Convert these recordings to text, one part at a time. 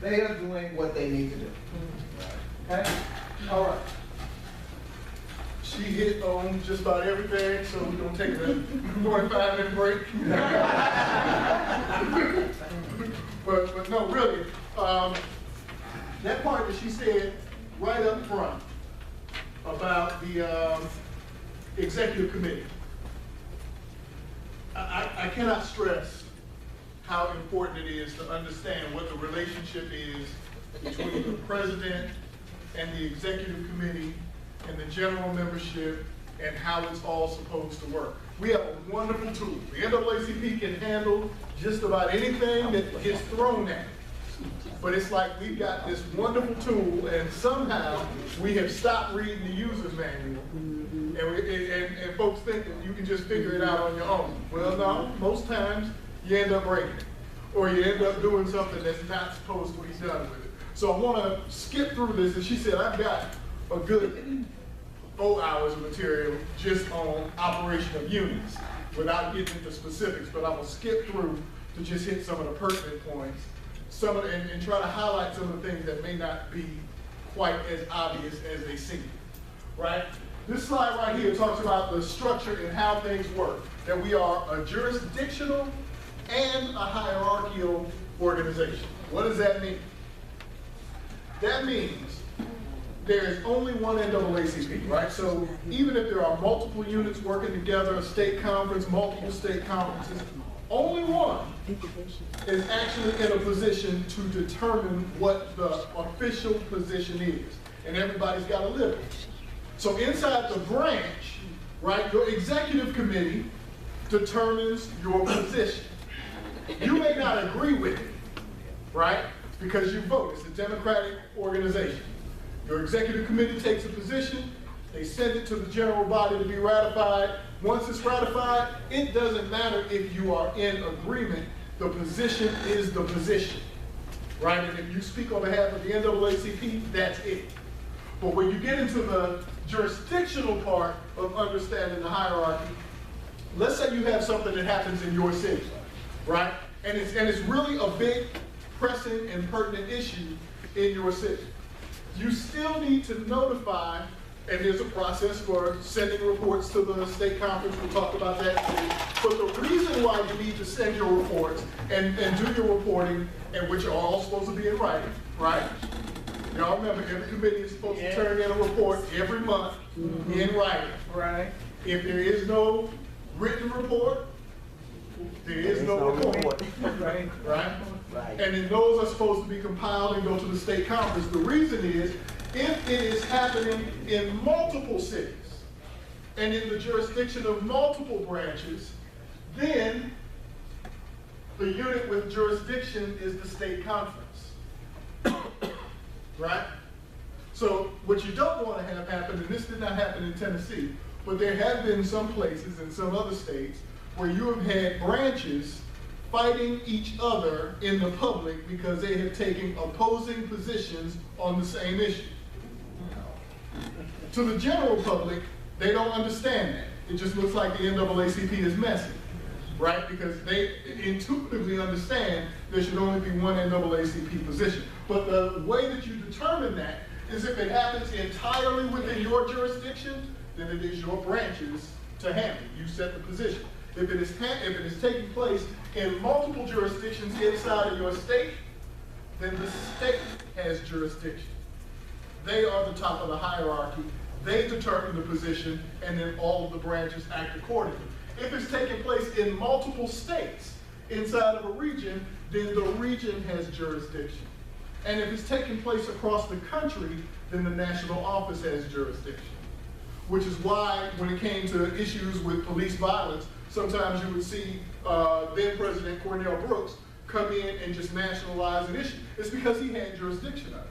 They are doing what they need to do. Okay? All right. She hit on just about everything, so we're gonna take a 45-minute break. but no, really, that part that she said right up front about the executive committee, I cannot stress how important it is to understand what the relationship is between the president and the executive committee and the general membership and how it's all supposed to work. We have a wonderful tool. The NAACP can handle just about anything that gets thrown at it. But it's like we've got this wonderful tool and somehow we have stopped reading the user's manual. And folks think that you can just figure it out on your own. Well, no, most times you end up breaking it. Or you end up doing something that's not supposed to be done with it. So I want to skip through this, and she said, I've got a good 4 hours of material just on operation of units without getting into specifics, but I will skip through to just hit some of the pertinent points, and try to highlight some of the things that may not be quite as obvious as they seem, right? This slide right here talks about the structure and how things work, that we are a jurisdictional and a hierarchical organization. What does that mean? That means there is only one NAACP, right? So even if there are multiple units working together, a state conference, multiple state conferences, only one is actually in a position to determine what the official position is. And everybody's got a live it. So inside the branch, right, your executive committee determines your position. You may not agree with it, right? Because you vote. It's a democratic organization. Your executive committee takes a position, they send it to the general body to be ratified. Once it's ratified, it doesn't matter if you are in agreement, the position is the position, right? And if you speak on behalf of the NAACP, that's it. But when you get into the jurisdictional part of understanding the hierarchy, let's say you have something that happens in your city, right? And it's really a big, pressing, and pertinent issue in your city. You still need to notify, and there's a process for sending reports to the state conference. We'll talk about that too. But the reason why you need to send your reports and do your reporting, and which are all supposed to be in writing, right? Y'all remember, every committee is supposed to turn in a report every month in writing. Right. If there is no written report, there is no report. Right. Right? And then those are supposed to be compiled and go to the state conference. The reason is, if it is happening in multiple cities and in the jurisdiction of multiple branches, then the unit with jurisdiction is the state conference. Right? So what you don't want to have happen, and this did not happen in Tennessee, but there have been some places in some other states where you have had branches fighting each other in the public because they have taken opposing positions on the same issue. To the general public, they don't understand that. It just looks like the NAACP is messy, right? Because they intuitively understand there should only be one NAACP position. But the way that you determine that is if it happens entirely within your jurisdiction, then it is your branches to handle. You set the position. If it is taking place in multiple jurisdictions inside of your state, then the state has jurisdiction. They are the top of the hierarchy. They determine the position, and then all of the branches act accordingly. If it's taking place in multiple states inside of a region, then the region has jurisdiction. And if it's taking place across the country, then the national office has jurisdiction. Which is why, when it came to issues with police violence, sometimes you would see then President Cornell Brooks come in and just nationalize an issue. It's because he had jurisdiction of it.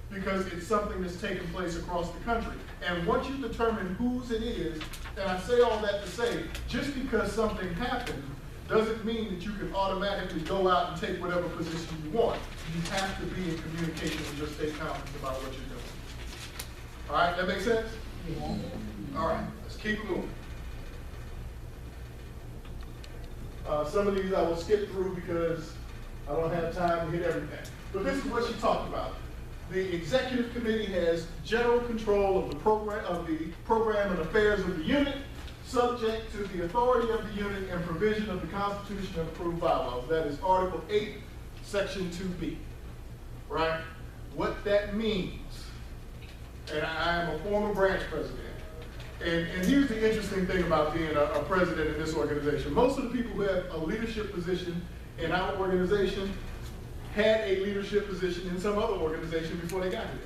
Because it's something that's taking place across the country. And once you determine whose it is, and I say all that to say, just because something happened doesn't mean that you can automatically go out and take whatever position you want. You have to be in communication with your state conference about what you're doing. All right, that makes sense? Yeah. All right, let's keep moving. Some of these I will skip through because I don't have time to hit everything. But this is what she talked about. The executive committee has general control of the program and affairs of the unit, subject to the authority of the unit and provision of the Constitution and approved bylaws. That is Article 8, Section 2B, right? What that means, and I am a former branch president, and here's the interesting thing about being a president in this organization. Most of the people who have a leadership position in our organization had a leadership position in some other organization before they got here,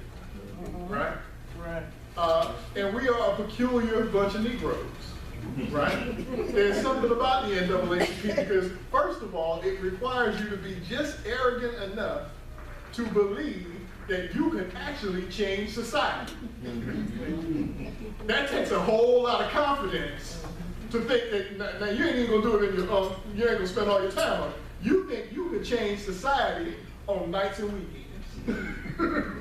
right? Right. And we are a peculiar bunch of Negroes, right? There's something about the NAACP because, first of all, it requires you to be just arrogant enough to believe that you can actually change society. That takes a whole lot of confidence to think that, now you ain't even gonna do it in your own, you ain't gonna spend all your time on it. You think you can change society on nights and weekends,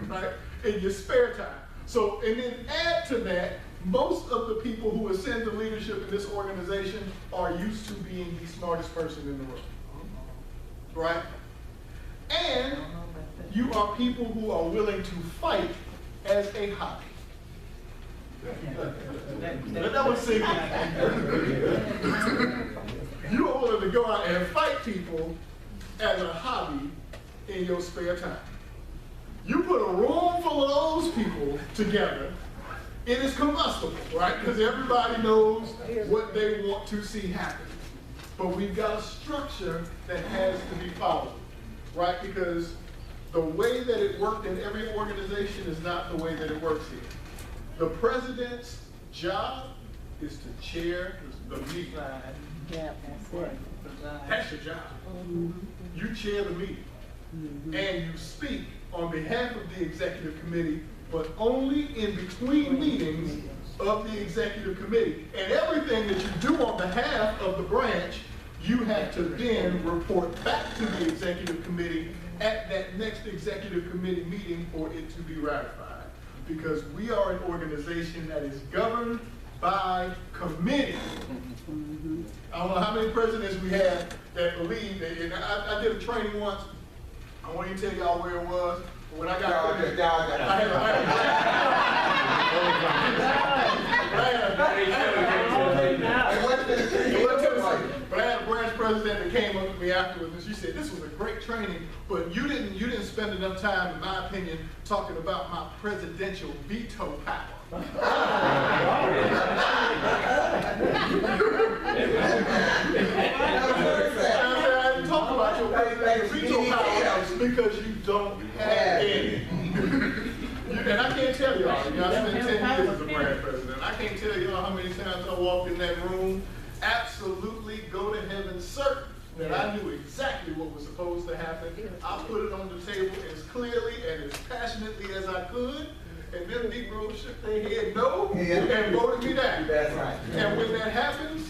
right? In your spare time. So, and then add to that, most of the people who ascend to leadership in this organization are used to being the smartest person in the room, right? And you are people who are willing to fight as a hobby. Let that one sink in. You are willing to go out and fight people as a hobby in your spare time. You put a room full of those people together, it is combustible, right? Because everybody knows what they want to see happen. But we've got a structure that has to be followed, right? Because the way that it worked in every organization is not the way that it works here. The president's job is to chair the meeting. Yeah, That's your job. You chair the meeting. And you speak on behalf of the executive committee, but only in between meetings of the executive committee. And everything that you do on behalf of the branch, you have to then report back to the executive committee at that next executive committee meeting for it to be ratified. Because we are an organization that is governed by committee. I don't know how many presidents we have that believe that, and I did a training once. I won't even tell y'all where it was. When I got president, but I had a branch president that came up to me afterwards and she said, this was a great training, but you didn't spend enough time, in my opinion, talking about my presidential veto power. I didn't talk about your presidential veto power because you don't have any. And I can't tell y'all, I spent 10 years as a branch president. I can't tell y'all how many times I walked in that room, absolutely go to heaven certain that I knew exactly what was supposed to happen. I put it on the table as clearly and as passionately as I could. And them Negroes shook their head no and voted me down. That's right. And when that happens,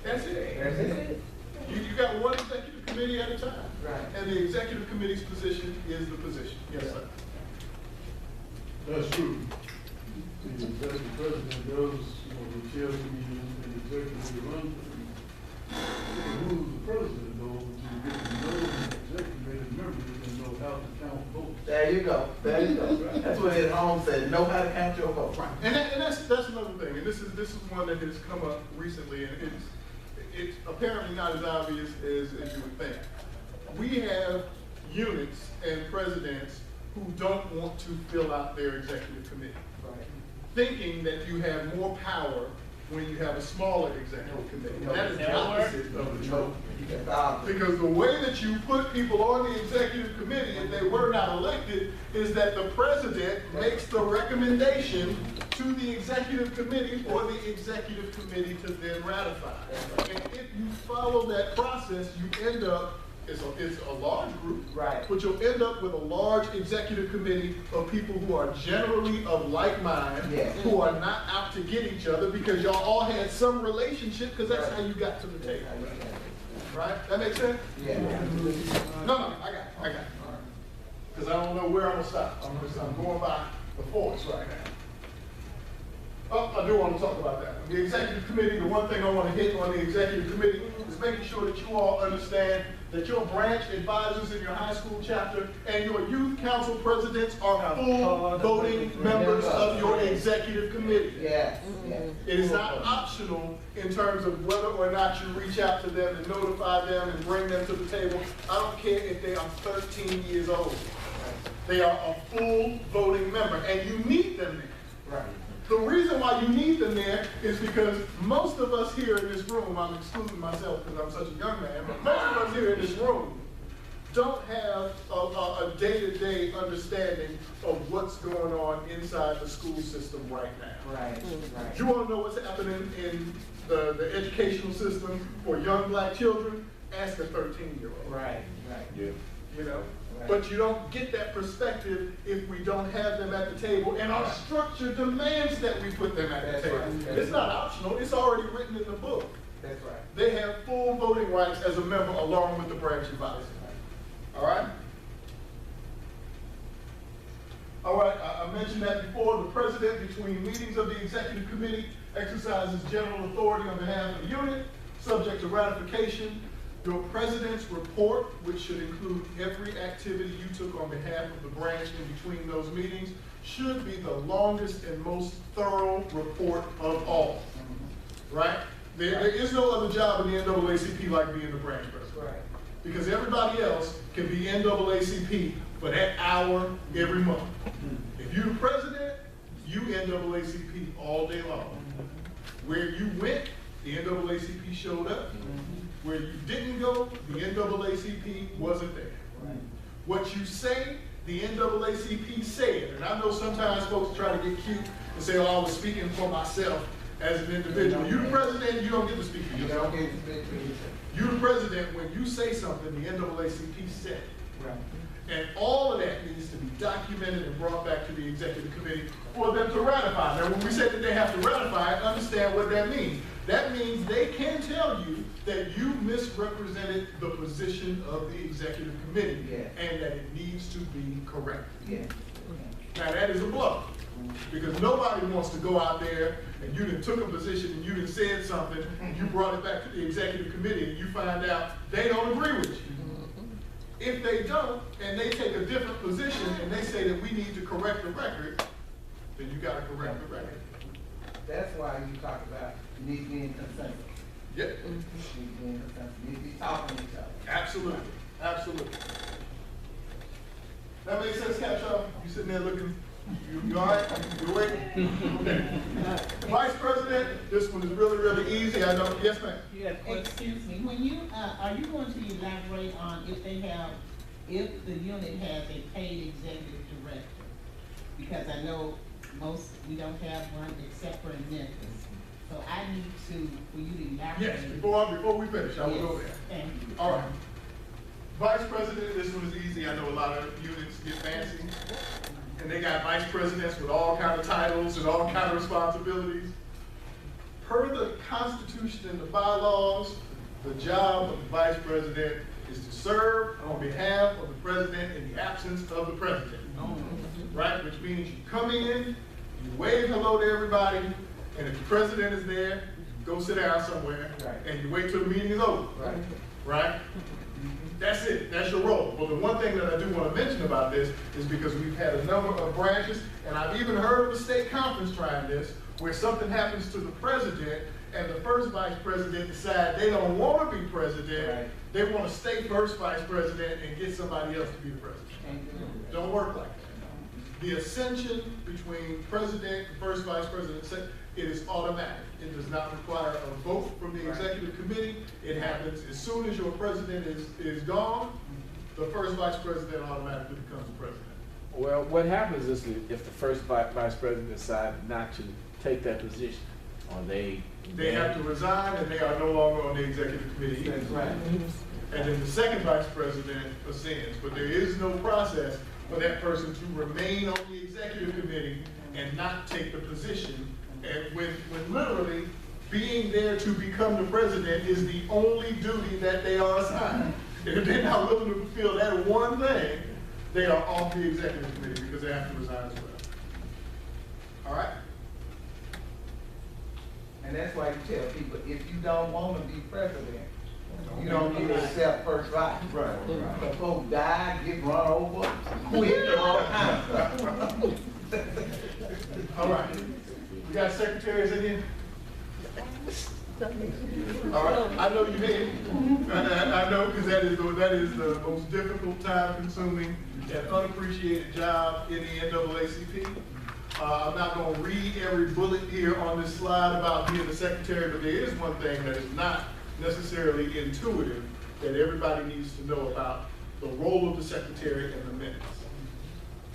that's it. That's it. You got one executive committee at a time. Right. And the executive committee's position is the position. Yes, sir. That's true. The executive president does, the chair of the meeting and the executive committee runs the meeting. Who's the president though, to get to know the executive committee members and know how to count votes. There you go. There you go. That's what Ed Holmes said. Know how to count your votes. Right. And that's another thing. And this is one that has come up recently, and it's apparently not as obvious as you would think. We have units and presidents who don't want to fill out their executive committee, Right. thinking that you have more power when you have a smaller executive committee. That is the opposite of the truth. Because the way that you put people on the executive committee, if they were not elected, is that the president makes the recommendation to the executive committee for the executive committee to then ratify. And if you follow that process, you end up, it's a large group, Right. but you'll end up with a large executive committee of people who are generally of like mind, Yes. who are not out to get each other because y'all all had some relationship because that's how you got to the table. Right? That makes sense? Yeah. No, I got it. Because I don't know where I'm gonna stop. I'm going by the force right now. I do want to talk about that. The executive committee, the one thing I want to hit on the executive committee is making sure that you all understand that your branch advisors in your high school chapter and your youth council presidents are full voting members of your executive committee. Yes, yes. It is not optional in terms of whether or not you reach out to them and notify them and bring them to the table. I don't care if they are 13 years old. They are a full voting member, and you need them there. Right. The reason why you need them there is because most of us here in this room, I'm excluding myself because I'm such a young man, but most of us here in this room don't have a day-to-day understanding of what's going on inside the school system right now. Right, right. You want to know what's happening in the educational system for young black children? Ask a 13-year-old. Right, right. Yeah. You know? Right. But you don't get that perspective if we don't have them at the table, and our structure demands that we put them at the That's table. right. That's It's not optional, it's already written in the book. That's right. They have full voting rights as a member along with the branch advisor. All right? All right, I mentioned that before. The president, between meetings of the executive committee, exercises general authority on behalf of the unit, subject to ratification. Your president's report, which should include every activity you took on behalf of the branch in between those meetings, should be the longest and most thorough report of all. Right? There is no other job in the NAACP like being the branch president. Right. Because everybody else can be NAACP for that hour every month. If you're the president, you NAACP all day long. Where you went, the NAACP showed up. Where you didn't go, the NAACP wasn't there. Right. What you say, the NAACP said. And I know sometimes folks try to get cute and say, oh, I was speaking for myself as an individual. You the president, you don't get to speak for You yourself. don't get to speak for yourself. You the president, when you say something, the NAACP said it. Right. And all of that needs to be documented and brought back to the executive committee for them to ratify. Now, when we say that they have to ratify, understand what that means. That means they can tell you that you misrepresented the position of the executive committee, Yeah. and that it needs to be corrected. Yeah. Now, that is a blow, because nobody wants to go out there and you done took a position and you done said something, and you brought it back to the executive committee and you find out they don't agree with you. If they don't, and they take a different position and they say that we need to correct the record, then you gotta correct the record. That's why you talk about you need to be in consensus. Yep, You need to be in consensus. You need to be talking to each other. absolutely, absolutely. That makes sense, Capshaw? You sitting there looking, you all right? You awake? Okay. Vice President, this one is really, really easy. I know, yes, ma'am. Excuse me, when you, are you going to elaborate on if if the unit has a paid executive director? Because I know we don't have one except for in Memphis. So I need for you to elaborate. Yes, before we finish, I will go there. Thank you. All right. Vice President, this one is easy. I know a lot of units get fancy. And they got vice presidents with all kind of titles and all kind of responsibilities. Per the Constitution and the bylaws, the job of the vice president is to serve on behalf of the president in the absence of the president. Right? Which means you come in, you wave hello to everybody, and if the president is there, you go sit down somewhere, Right. and you wait till the meeting is over. Right. Right? That's it, that's your role. Well, the one thing that I do want to mention about this is because we've had a number of branches, and I've even heard of a state conference trying this, where something happens to the president, and the first vice president decide they don't want to be president, Right. they want to stay first vice president and get somebody else to be the president. Don't work like that. The ascension between president and first vice president, it is automatic. It does not require a vote from the executive committee. It happens as soon as your president is gone, the first vice president automatically becomes the president. Well, what happens is if the first vice president decides not to take that position, or They have to resign and they are no longer on the executive committee. That's right. And then the second vice president ascends, but there is no process for that person to remain on the executive committee and not take the position. And when literally being there to become the president is the only duty that they are assigned. And if they're not willing to fulfill that one thing, they are off the executive committee because they have to resign as well. All right? And that's why you tell people, if you don't wanna be president, you don't get to accept first right. Right. The folks die, get run over, quit, all kinds of stuff. All right, we got secretaries in here? All right, I know you did. I know, because that is the most difficult, time-consuming, and unappreciated job in the NAACP. I'm not going to read every bullet here on this slide about being the secretary, but there is one thing that is not necessarily intuitive that everybody needs to know about the role of the secretary in the minutes.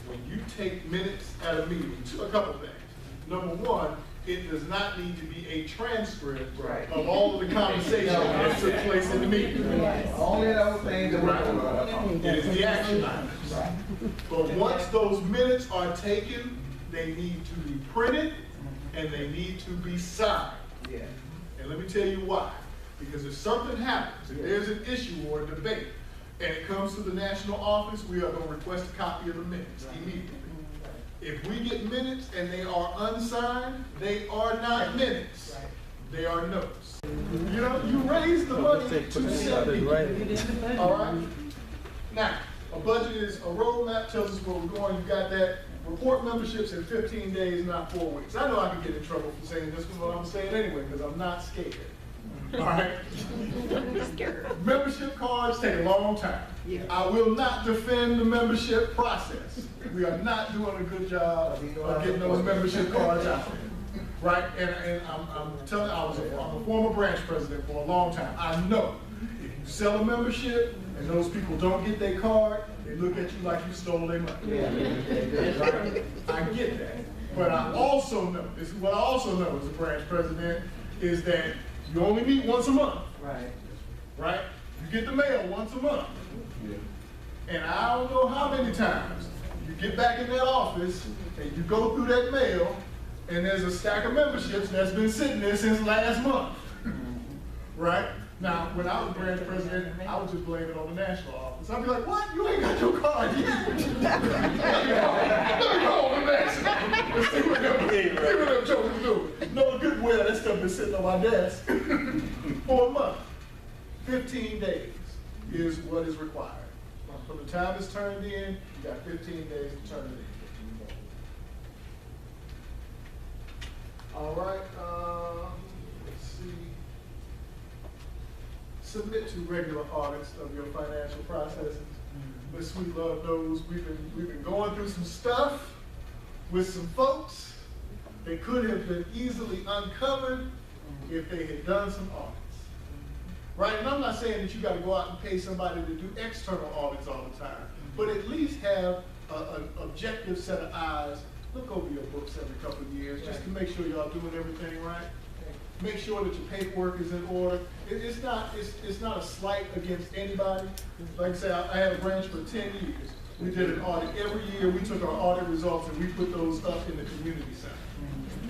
When you take minutes at a meeting, a couple things. Number one, it does not need to be a transcript Right. of all of the conversation that took place in the meeting. Only those things that Right. we. It is the action items. But once those minutes are taken, they need to be printed and they need to be signed. Yeah. And let me tell you why. Because if something happens, if there's an issue or a debate, and it comes to the national office, we are going to request a copy of the minutes immediately. If we get minutes and they are unsigned, they are not minutes. They are notes. You know, you raise the money to 70. All right? Now, a budget is a roadmap, tells us where we're going. You got that. Report memberships in 15 days, not 4 weeks. I know I can get in trouble for saying this, but I'm saying anyway, because I'm not scared. All right? Membership cards take a long time. I will not defend the membership process. We are not doing a good job of getting those membership cards out there. Right? And I'm telling you, I'm a former branch president for a long time. I know if you sell a membership and those people don't get their card, they look at you like you stole their money. Right? I get that. But I also know, this is what I also know as a branch president, is that you only meet once a month. Right. Right? You get the mail once a month. And I don't know how many times you get back in that office and you go through that mail and there's a stack of memberships that's been sitting there since last month. Right? Now, when I was branch president, I would just blame it on the national office. I'd be like, what? You ain't got your card yet? Let me call the national. Let's see what them jokers do. No good well, that stuff been sitting on my desk for a month. 15 days is what is required. From the time it's turned in, you got 15 days to turn it in. All right, let's see. Submit to regular audits of your financial processes. Ms. Sweetlove knows we've been going through some stuff with some folks that could have been easily uncovered if they had done some audits. Right? And I'm not saying that you got to go out and pay somebody to do external audits all the time, but at least have an objective set of eyes. Look over your books every couple of years just to make sure y'all doing everything right. Make sure that your paperwork is in order. It's not a slight against anybody. Like I say, I had a branch for 10 years. We did an audit every year. We took our audit results and we put those up in the community center.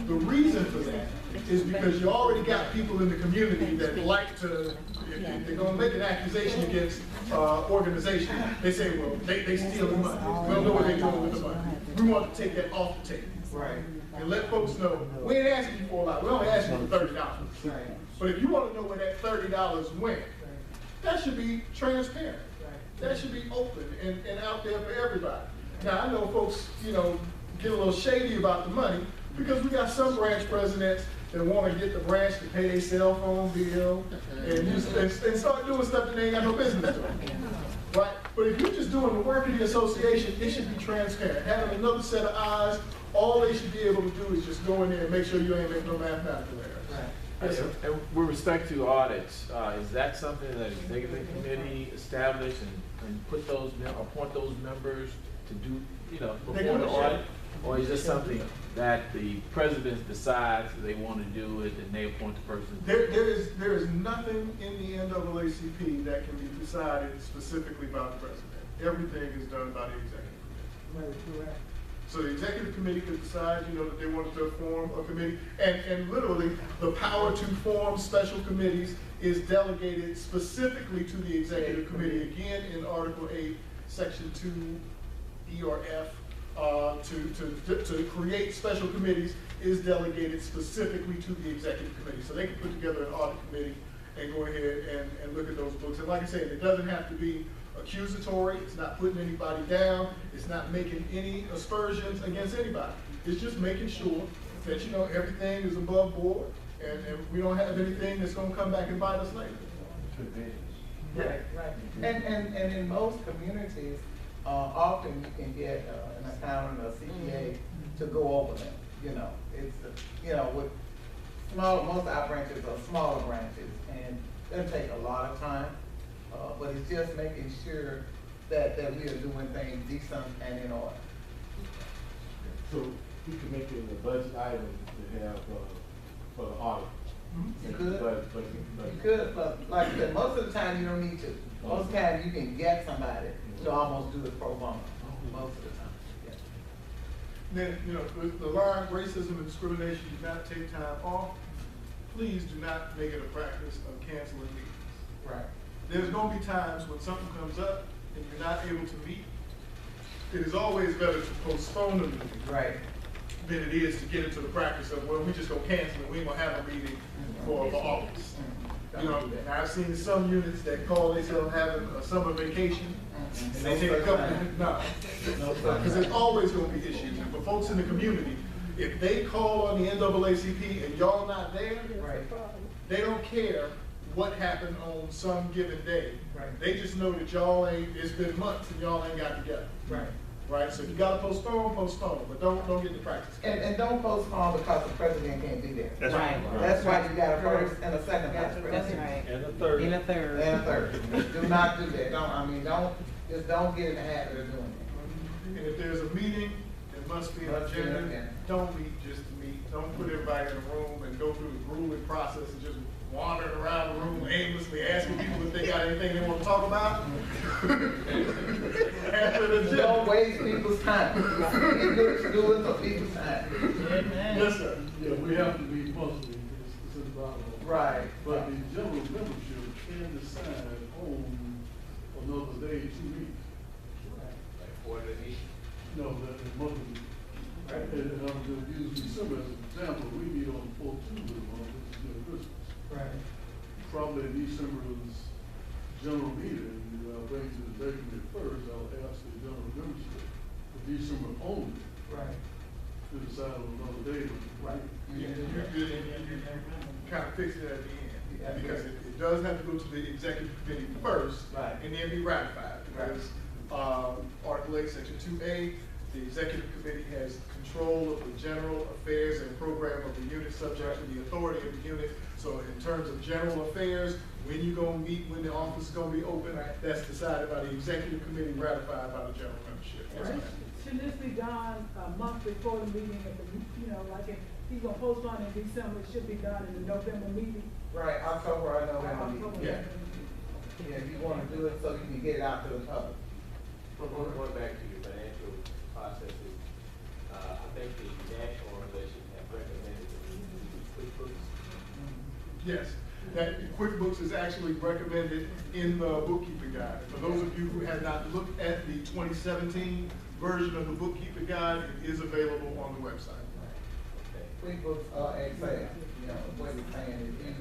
The reason for that is because you already got people in the community that like to, if they're going to make an accusation against organization, they say, well, they steal the money. We don't know what they're doing with the money. We want to take that off the table. Right. And let folks know, we ain't asking you for a lot. We only asking you for $30. Right. But if you want to know where that $30 went, that should be transparent. That should be open and out there for everybody. Now, I know folks, get a little shady about the money because we got some branch presidents that want to get the branch to pay their cell phone bill and start doing stuff that they ain't got no business doing. Right? But if you're just doing the work of the association, it should be transparent. Having another set of eyes, all they should be able to do is just go in there and make sure you ain't making no mathematical errors. Yes, sir. And with respect to audits, is that something that the executive committee established and put those, appoint those members to do, before the audit? Or is this something that the president decides they want to do it and they appoint the person? There is nothing in the NAACP that can be decided specifically by the president. Everything is done by the executive committee. So the executive committee could decide, that they wanted to form a committee, and literally the power to form special committees is delegated specifically to the executive committee, again in Article 8, Section 2, E or F to create special committees is delegated specifically to the executive committee. So they can put together an audit committee and go ahead and look at those books. And like I said, it doesn't have to be accusatory, it's not putting anybody down, it's not making any aspersions against anybody. It's just making sure that, you know, everything is above board and we don't have anything that's gonna come back and bite us later. Right, right. And in most communities, often you can get an accountant or CPA to go over them. You know, it's, you know, with most of our branches are smaller branches, and it doesn't take a lot of time, but it's just making sure that we are doing things decent and in order. So we can make it a budget item to have, for the audit. You could, But you could, but like I said, most of the time you don't need to. Most of the time you can get somebody to almost do it pro bono, most of the time, yeah. Then, you know, with the line, racism and discrimination do not take time off. Please do not make it a practice of canceling meetings. Right. There's gonna be times when something comes up and you're not able to meet. It is always better to postpone the meeting Right. than it is to get into the practice of, well, we just gonna cancel it, we ain't gonna have a meeting for August. You know, and I've seen some units that call themselves having a summer vacation, and they take a couple, no. Because there's always gonna be issues, and for folks in the community, if they call on the NAACP and y'all not there, Right. they don't care what happened on some given day. Right. They just know that y'all ain't, it's been months and y'all ain't got together. Right. Right, so if you gotta postpone, but don't get the practice. And don't postpone because the president can't be there. That's right. That's why you got a first and a second vice That's president. right. And the third. And a third. And a third. Do not do that. Just don't get in the habit of doing it. And if there's a meeting, there must be an Must be an agenda. agenda. Don't meet just to meet. Don't put everybody in a room and go through the grueling process of just wandering around the room aimlessly asking people if they got anything they want to talk about. After the agenda. Don't waste people's time. Get good stewards of people's time. Yes, sir. yeah, we have to be monthly, it's in the bylaw. Right. But the general membership can decide on another day, 2 weeks. Like 4 days. No, the monthly. And I'm gonna use December as an example, we meet on the 14th of the month, which is near Christmas. Right. Probably December's general meeting, I'll bring to the executive first, I'll ask the general membership for December only Right. to decide on another day. Right. You kind of fix it at the Yeah. end, because it does have to go to the executive committee first. Right. And then be ratified, because, Article 8, Section 2A, the executive committee has control of the general affairs and program of the unit, subject to the authority of the unit. So in terms of general affairs, when you gonna meet, when the office is gonna be open, Right. that's decided by the executive committee, ratified by the general membership. Yes, Right. ma'am. Should this be done a month before the meeting, like if he's gonna postpone in December, it should be done in the November meeting? Right, October or November meeting. October, Yeah. November. Yeah, if you wanna do it so you can get it out to the public. Going back to your financial processes, I think the national organizations have recommended that we use QuickBooks. Yes, that QuickBooks is actually recommended in the bookkeeping guide. For those of you who have not looked at the 2017 version of the bookkeeping guide, it is available on the website. QuickBooks or Excel, you know, what we're saying is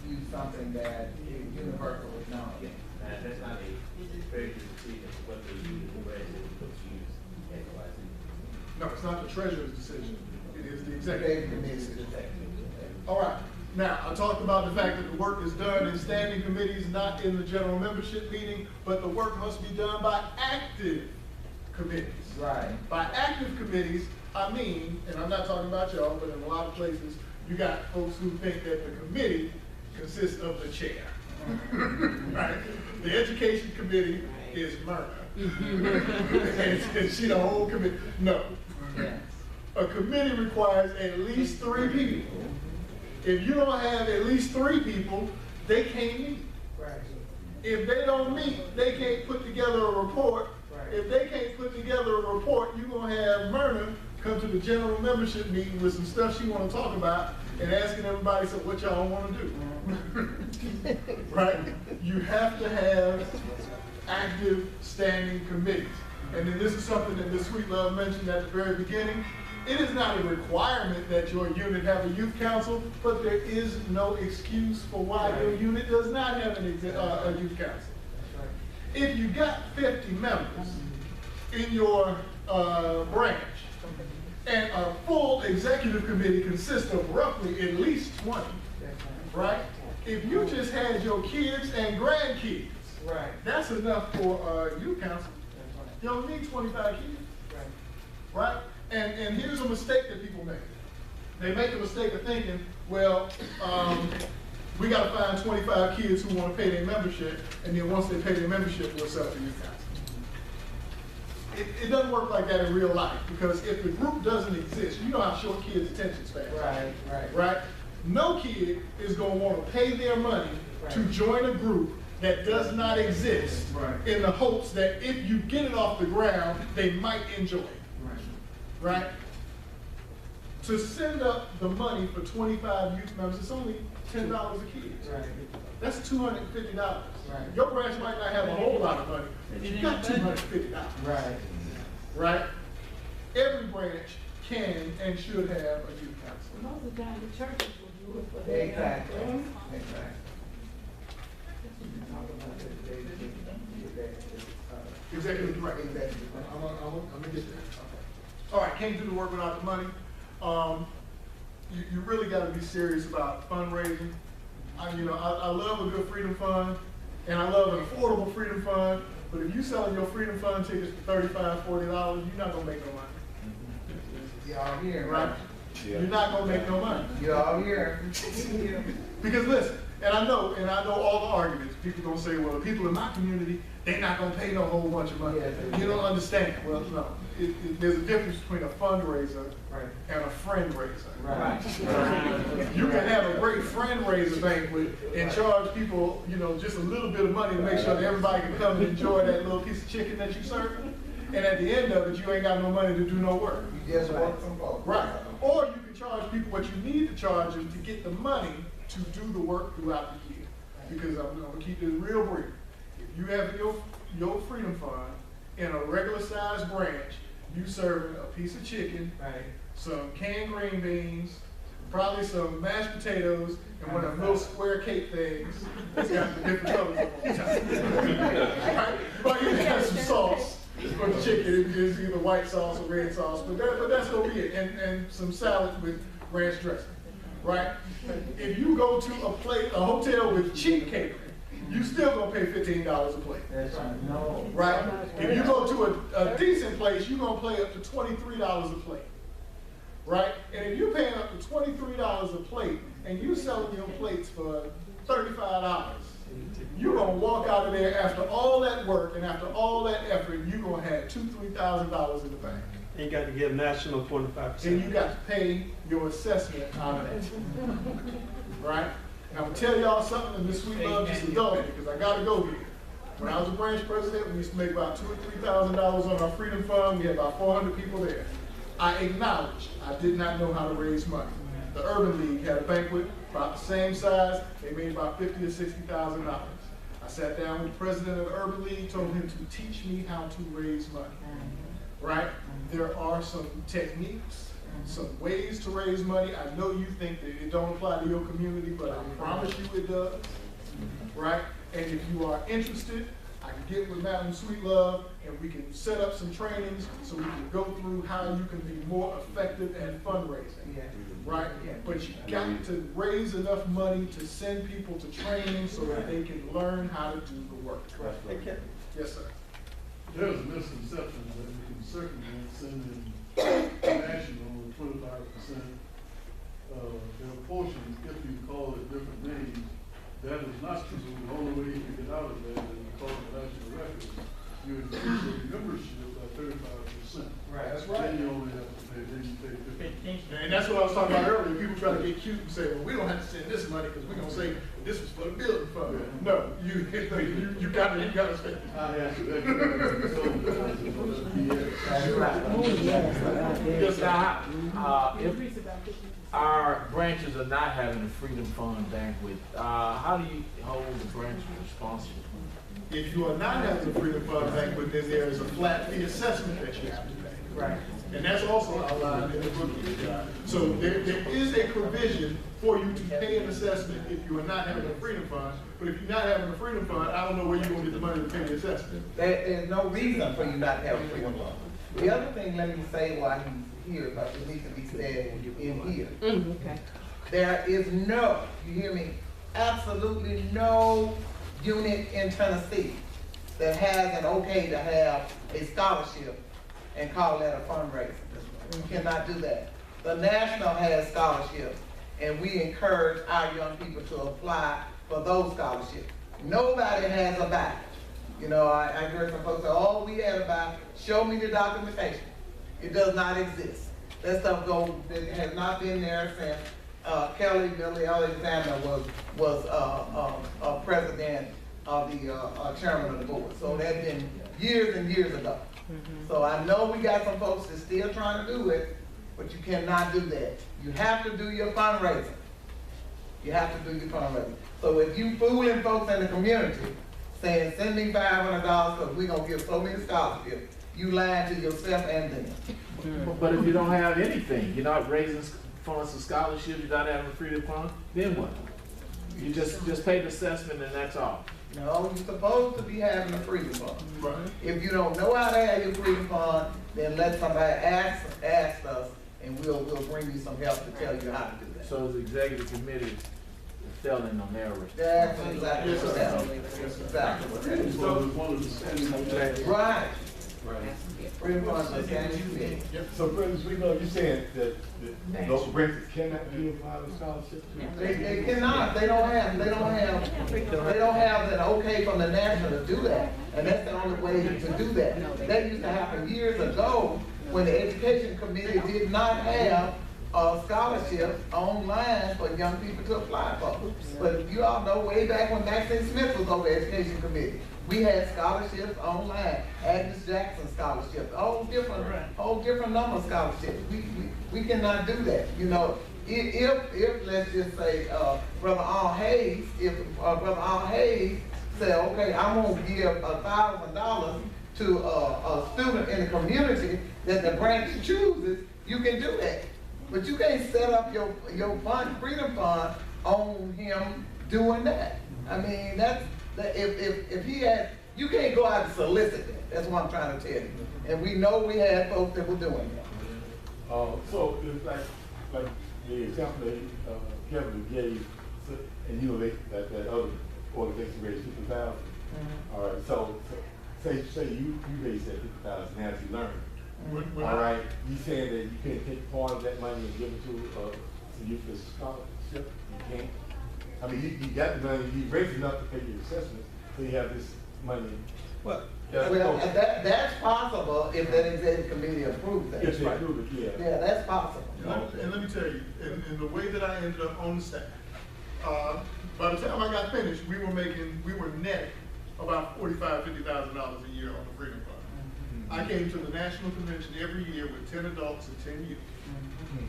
you use something that is universal with knowledge. That's not a treasurer's decision, what they use, where it's use, XYZ. No, it's not the treasurer's decision, it is the Executive executive committee committee's decision. decision. All right, now, I talked about the fact that the work is done in standing committees, not in the general membership meeting, but the work must be done by active committees. Right. By active committees, I mean, and I'm not talking about y'all, but in a lot of places, you got folks who think that the committee consists of the chair. Right? The education committee is Myrna. And she the whole committee. No. Yes. A committee requires at least 3 people. If you don't have at least 3 people, they can't meet. Right. If they don't meet, they can't put together a report. Right. If they can't put together a report, you're gonna have Myrna come to the general membership meeting with some stuff she wanna talk about and asking everybody, so what y'all wanna do? Right? You have to have active standing committees. and then this is something that Ms. Sweetlove mentioned at the very beginning, it is not a requirement that your unit have a youth council, but there is no excuse for why your unit does not have a youth council. If you got 50 members in your branch, and a full executive committee consists of roughly at least 20, right? If you just had your kids and grandkids, Right. that's enough for a youth council. You don't need 25 kids, right? And here's a mistake that people make. They make the mistake of thinking, well, we gotta find 25 kids who wanna pay their membership, and then once they pay their membership, we'll set up a youth council. It doesn't work like that in real life, because if the group doesn't exist, you know how short kids' attention span is. Right? No kid is gonna wanna pay their money to join a group that does not exist in the hopes that if you get it off the ground, they might enjoy it. Right? To send up the money for 25 youth members, it's only $10 a kid. That's $250. Your branch might not have a whole lot of money, but you got $250. Right? Every branch can and should have a youth council. Most of the time, the churches will do it for their. Exactly. Executive director. I'm gonna get there. All right, can't do the work without the money. You really got to be serious about fundraising. I love a good freedom fund, and I love an affordable freedom fund. But if you selling your freedom fund tickets for $35, $40, you're not gonna make no money. Y'all here, Right? You're not gonna make no money. Y'all here. Because listen, and I know all the arguments. People gonna say, well, the people in my community, they're not gonna pay no whole bunch of money. Yeah, You don't understand. Well, no. There's a difference between a fundraiser Right. and a friend raiser. Right. You can have a great friend raiser banquet and charge people, just a little bit of money to make sure that everybody can come and enjoy that little piece of chicken that you serve. And at the end of it, you ain't got no money to do no work. You just work from home. Right. Or you can charge people what you need to charge them to get the money to do the work throughout the year. Because I'm gonna keep this real brief. If you have your freedom fund in a regular sized branch, you serving a piece of chicken, some canned green beans, probably some mashed potatoes, and one of them little square cake things that's got the different colors on top. Right? But you have some sauce for the chicken. It's either white sauce or red sauce, but that's gonna be it. And some salad with ranch dressing. Right? If you go to a hotel with cheap catering, you still gonna pay $15 a plate. That's right. No. Right? If you go to a decent place, you're gonna pay up to $23 a plate. Right? And if you're paying up to $23 a plate and you selling your plates for $35, you're gonna walk out of there after all that work and after all that effort, you're gonna have $2,000–3,000 in the bank. And you got to give national 25%. And you got to pay your assessment out of that. Right? And I'm gonna tell y'all something, and Ms. Sweetlove just indulged me because I gotta go here. When I was a branch president, we used to make about $2,000 or $3,000 on our freedom fund. We had about 400 people there. I acknowledged I did not know how to raise money. The Urban League had a banquet about the same size. They made about $50,000 to $60,000. I sat down with the president of the Urban League, told him to teach me how to raise money. Right? There are some techniques, some ways to raise money. I know you think that it don't apply to your community, but I promise you it does. Right? And if you are interested, I can get with Madam Sweetlove and we can set up some trainings so we can go through how you can be more effective at fundraising. Right? But you got to raise enough money to send people to training so that they can learn how to do the work. Yes, sir. There's a misconception that you can circumvent sending national 25% their portion, if you call it different names. That is not true. The only way you can get out of that is to call it national records. You increase your membership by 35%. Right, that's right. Then you only have to pay, then you pay 50%. And that's what I was talking about earlier. People try to get cute and say, well, we don't have to send this money because we're going to say this was for the building fund. No, you got to spend it. I answered that question. That's right. Yes, sir. If our branches are not having a freedom fund banquet, how do you hold the branches responsible? If you are not having a Freedom Fund banquet, then there is a flat fee assessment that you have to pay. Right. And that's also outlined in the book. So there is a provision for you to pay an assessment if you are not having a Freedom Fund. But if you're not having a Freedom Fund, I don't know where you're gonna get the money to pay the assessment. There's no reason for you not to have a freedom fund. The other thing, let me say while he's here, but it needs to be said in here. Okay. There is no, you hear me, absolutely no unit in Tennessee that has an okay to have a scholarship and call that a fundraiser. You cannot do that. The National has scholarships, and we encourage our young people to apply for those scholarships. Nobody has a badge. You know, I heard some folks say, oh, we had a badge. Show me the documentation. It does not exist. That stuff it has not been there since Kelly Billy Alexander was president of the chairman of the board. So that's been years and years ago. So I know we got some folks that's still trying to do it, but you cannot do that. You have to do your fundraising. You have to do your fundraising. So if you fooling folks in the community, saying send me $500 because we're gonna give so many scholarships, you lying to yourself and them. But if you don't have anything, you're not raising funds for scholarships, you're not having a freedom fund, then what? You just pay the assessment and that's all. No, you're supposed to be having a freedom fund. Right. If you don't know how to have your freedom fund, then let somebody ask us, and we'll bring you some help to tell you how to do that. So the executive committee is failing on their responsibility. That's exactly what that is. That's exactly what that is. So it's one of the standing. Right. Right. Freedom fund is standing committee. So, President Sweetbaugh, you're saying that local branches cannot be applied for scholarships? They cannot, they don't have an okay from the national to do that. And that's the only way to do that. That used to happen years ago when the education committee did not have scholarships online for young people to apply for. But you all know way back when Maxine Smith was on the education committee, we had scholarships online, Agnes Jackson scholarships, whole different number of scholarships. We cannot do that. You know, if let's just say Brother Al Hayes, Brother Al Hayes said, okay, I'm gonna give $1,000 to a student in the community that the branch chooses, you can do that. But you can't set up your freedom fund on him doing that. I mean, if he had, you can't go out and solicit that. That's what I'm trying to tell you. And we know we had folks that were doing that. So it's like the example that Kevin gave, and you know that other organization raised $50,000. All right, so say you raised that $50,000 as you learn. All right, you saying that you can't take part of that money and give it to youth as a scholarship? You can't. I mean, you got the money, you raised enough to pay your assessments, so you have this money. Well, That's possible if that executive committee approves that. If they approve it, yeah. Yeah, that's possible. And let me tell you, in the way that I ended up on the staff, by the time I got finished, we were net about $45,000, $50,000 a year on the Freedom Fund. I came to the national convention every year with 10 adults and 10 youth.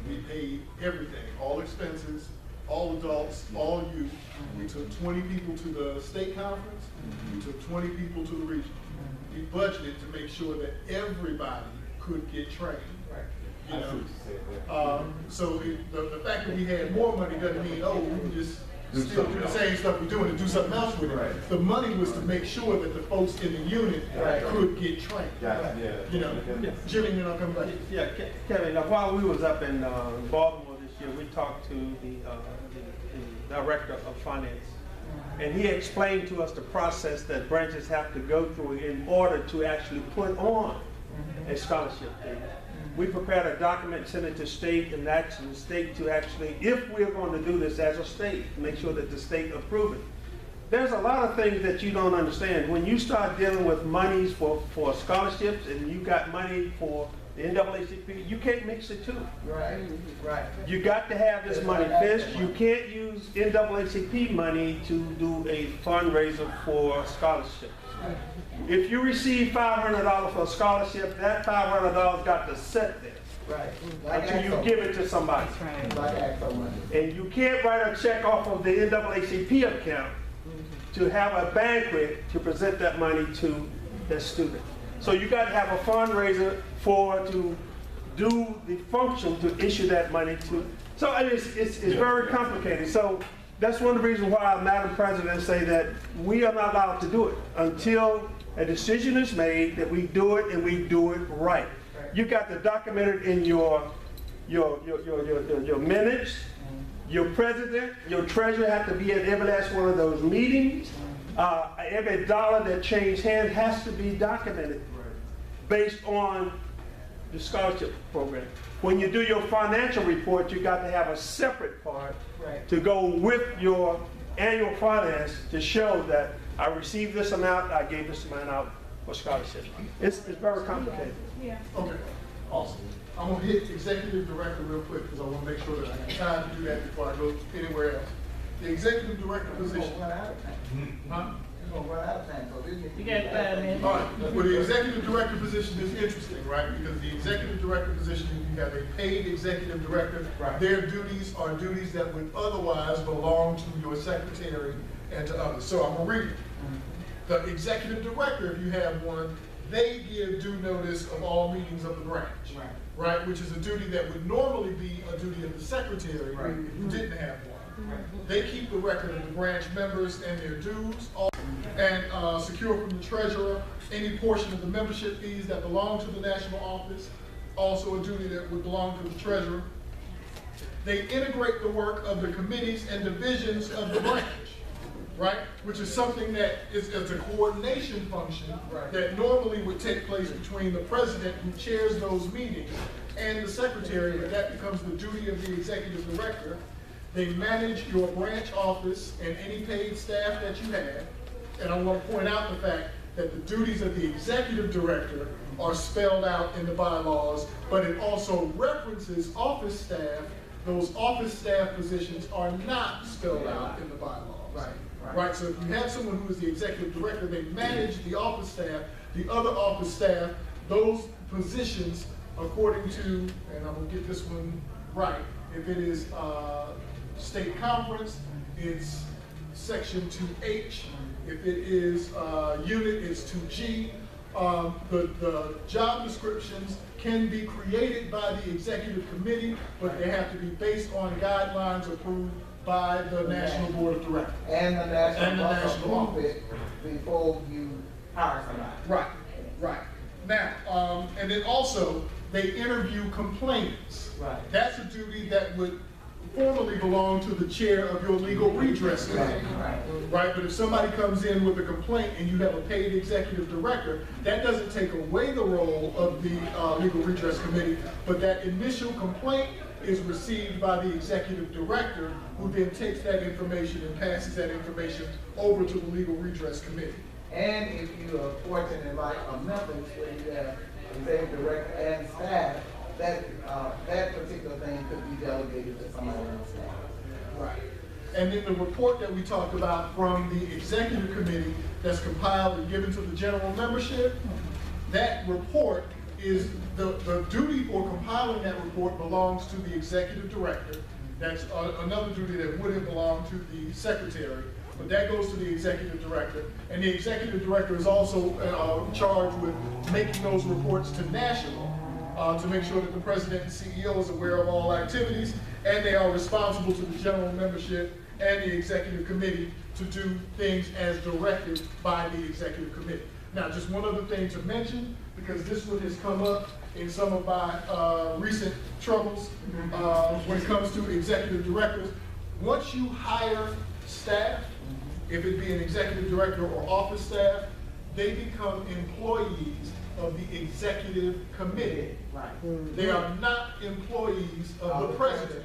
We paid everything, all expenses, all adults, all youth. We took 20 people to the state conference. We took 20 people to the region. We budgeted to make sure that everybody could get trained. You know? So the fact that we had more money doesn't mean, oh, we can just still do the same stuff we're doing and do something else with it. Right. The money was to make sure that the folks in the unit could get trained. You know, Jimmy, and I'll come back. yeah, Kevin, now while we was up in Baltimore this year, we talked to the director of finance. And he explained to us the process that branches have to go through in order to actually put on a scholarship thing. We prepared a document, sent it to state, and that's the state to actually, if we're going to do this as a state, make sure that the state approve it. There's a lot of things that you don't understand. When you start dealing with monies for scholarships and you got money for the NAACP, you can't mix the two. Right. You got to have this money fixed. You can't use NAACP money to do a fundraiser for scholarships. If you receive $500 for a scholarship, that $500 got to sit there Right. until you give it to somebody. Like AXO money. And you can't write a check off of the NAACP account to have a banquet to present that money to the student. So you got to have a fundraiser to do the function to issue that money to. So it's very complicated. So that's one of the reasons why, Madam President, say that we are not allowed to do it until a decision is made that we do it and we do it right. You got to document it in your minutes. Your president, your treasurer have to be at every last one of those meetings. Every dollar that changed hands has to be documented based on the scholarship program. When you do your financial report, you got to have a separate part to go with your annual finance to show that I received this amount, I gave this amount out for scholarship. It's very complicated. Yeah. Okay, awesome. I'm gonna hit executive director real quick because I want to make sure that I have time to do that before I go anywhere else. The executive director position. We're gonna run out of time. Huh? We're gonna run out of time, so this is. You got 5 minutes. All right, well, the executive director position is interesting, right? Because the executive director position, you have a paid executive director. Right. Their duties are duties that would otherwise belong to your secretary and to others. So I'm gonna read it. The executive director, if you have one, they give due notice of all meetings of the branch. Right, which is a duty that would normally be a duty of the secretary who didn't have one. They keep the record of the branch members and their dues, and secure from the treasurer any portion of the membership fees that belong to the national office, also a duty that would belong to the treasurer. They integrate the work of the committees and divisions of the branch, right? Which is something that is a coordination function that normally would take place between the president who chairs those meetings and the secretary, but that becomes the duty of the executive director. They manage your branch office and any paid staff that you have. And I want to point out the fact that the duties of the executive director are spelled out in the bylaws, but it also references office staff. Those office staff positions are not spelled out in the bylaws. Right, so if you have someone who is the executive director, they manage the office staff, the other office staff, those positions according to, and I'm gonna get this one right, if it is state conference, it's section 2H. If it is unit, it's 2G. The job descriptions can be created by the executive committee, but they have to be based on guidelines approved by the National Board of Directors. And the national National approve it before you hire somebody. Right. Now, and then also, they interview complainants. Right. That's a duty that would formally belong to the chair of your legal redress committee. Right, but if somebody comes in with a complaint and you have a paid executive director, that doesn't take away the role of the legal redress committee, but that initial complaint is received by the executive director, who then takes that information and passes that information over to the legal redress committee. And if you are fortunate like a Memphis where you have executive director and staff, that particular thing could be delegated to somebody else. Right. And then the report that we talked about from the executive committee that's compiled and given to the general membership, that report is the duty for compiling that report belongs to the executive director. That's another duty that would have belonged to the secretary, but that goes to the executive director. And the executive director is also charged with making those reports to national to make sure that the president and CEO is aware of all activities, and they are responsible to the general membership and the executive committee to do things as directed by the executive committee. Now, just one other thing to mention, because this one has come up in some of my recent troubles when it comes to executive directors. Once you hire staff, if it be an executive director or office staff, they become employees of the executive committee. They are not employees of the president.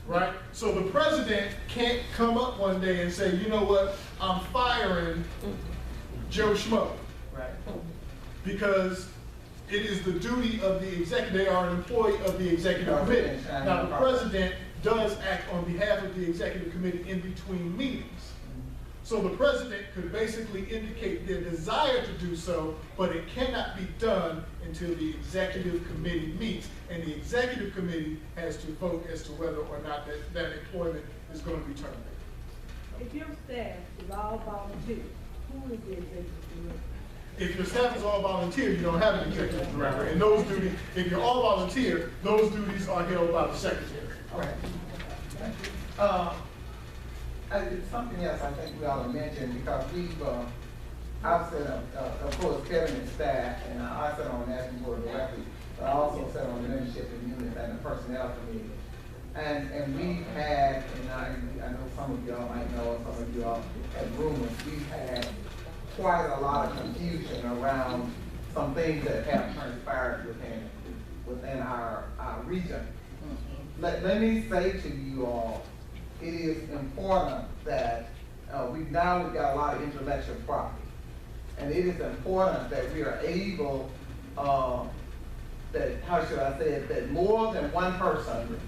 Right? So the president can't come up one day and say, you know what, I'm firing Joe Schmo. Because it is the duty of the executive, they are an employee of the executive committee. Now, the president does act on behalf of the executive committee in between meetings. So the president could basically indicate their desire to do so, but it cannot be done until the executive committee meets, and the executive committee has to vote as to whether or not that employment is going to be terminated. If your staff all volunteer, who is the executive director? If your staff is all volunteer, you don't have an executive director. And those duties, if you're all volunteer, those duties are held by the secretary. Okay. It's something else I think we ought to mention, because I've said, of course, Kevin and staff, and I sit on the National Board directly, but I also sit on the membership and unit and the personnel committee. And we've had, and I know some of y'all might know, some of y'all have rumors, we've had quite a lot of confusion around some things that have transpired within our region. Let me say to you all, it is important that we've got a lot of intellectual property. And it is important that we are able, that, how should I say it, that more than one person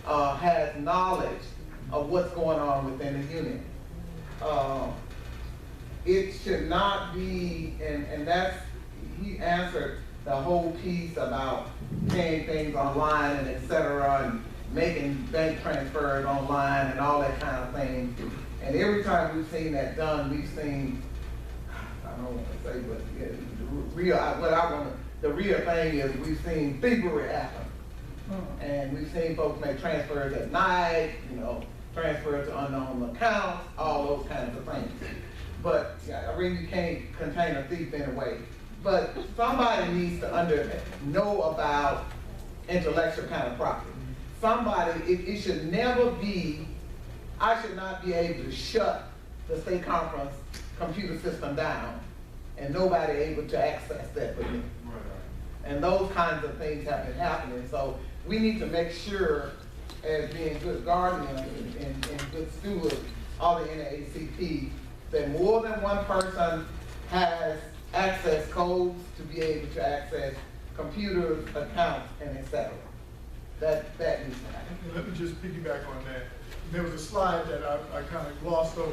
has knowledge of what's going on within the unit. It should not be, and that's, he answered the whole piece about paying things online and et cetera, and making bank transfers online and all that kind of thing. And every time we've seen that done, we've seen, I don't want to say, but the real thing is we've seen thievery happen. And we've seen folks make transfers at night, transfers to unknown accounts, all those kinds of things. But I really can't contain a thief anyway. But somebody needs to know about intellectual kind of property. Somebody, it should never be, I should not be able to shut the state conference computer system down and nobody able to access that but me. And those kinds of things have been happening. So we need to make sure, as being good guardians and good stewards of the NAACP, that more than one person has access codes to be able to access computers, accounts, and et cetera. That needs to happen. Let me just piggyback on that. There was a slide that I kind of glossed over,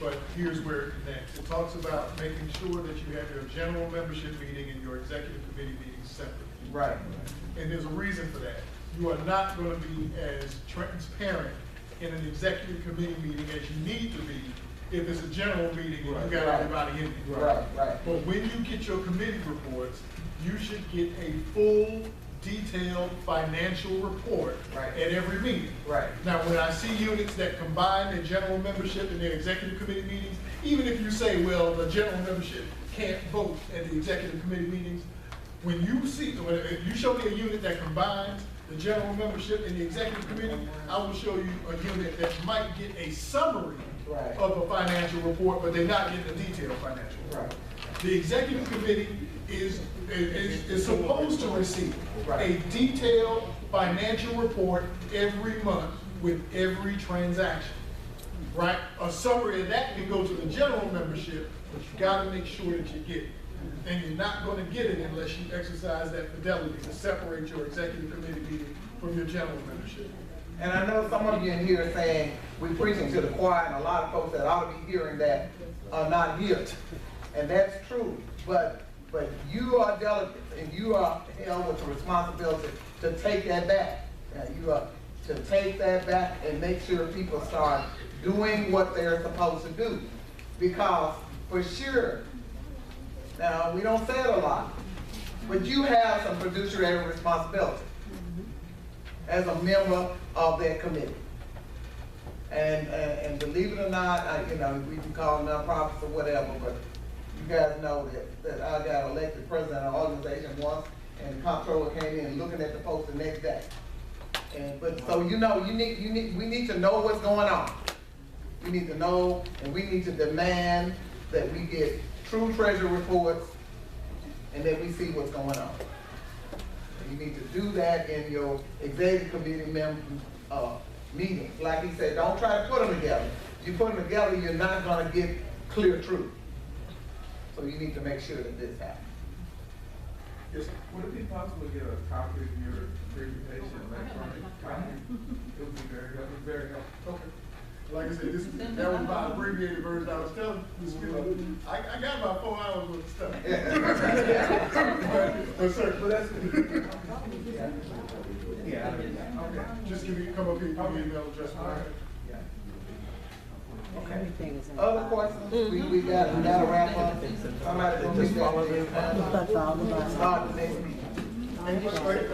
but here's where it connects. It talks about making sure that you have your general membership meeting and your executive committee meetings separate. Right. And there's a reason for that. You are not going to be as transparent in an executive committee meeting as you need to be if it's a general meeting and you got everybody in there. Right. But when you get your committee reports, you should get a full, detailed financial report at every meeting. Right. Now, when I see units that combine their general membership and their executive committee meetings, even if you say, well, the general membership can't vote at the executive committee meetings, when if you show me a unit that combines the general membership and the executive committee, I will show you a unit that might get a summary of a financial report, but they're not getting a detailed financial report. The executive committee is supposed to receive a detailed financial report every month with every transaction, right? A summary of that can go to the general membership, but you gotta make sure that you get it. And you're not gonna get it unless you exercise that fidelity to separate your executive committee meeting from your general membership. And I know some of you in here are saying, we're preaching to the choir, and a lot of folks that ought to be hearing that are not here. And that's true, but you are delegates, and you are held with the responsibility to take that back. You are to take that back and make sure people start doing what they're supposed to do. Because for sure, now we don't say it a lot, but you have some fiduciary responsibility as a member of that committee. And believe it or not, we can call them nonprofits or whatever, but you guys know that I got elected president of an organization once, and the comptroller came in looking at the post the next day. So we need to know what's going on. We need to know, and we need to demand that we get true treasury reports, and that we see what's going on. You need to do that in your executive committee meetings. Like he said, don't try to put them together. If you put them together, you're not going to get clear truth. So you need to make sure that this happens. Yes, would it be possible to get a copy of your presentation, electronic copy? It would be very helpful. Okay. Like I said, that was my abbreviated version. I was telling this people, I got about 4 hours worth of stuff. But that's it. Yeah. Okay. Just come up here, give me an email address. Okay. Other questions? We gotta wrap up. Somebody gonna Just make follow that. Start the next meeting. Any questions?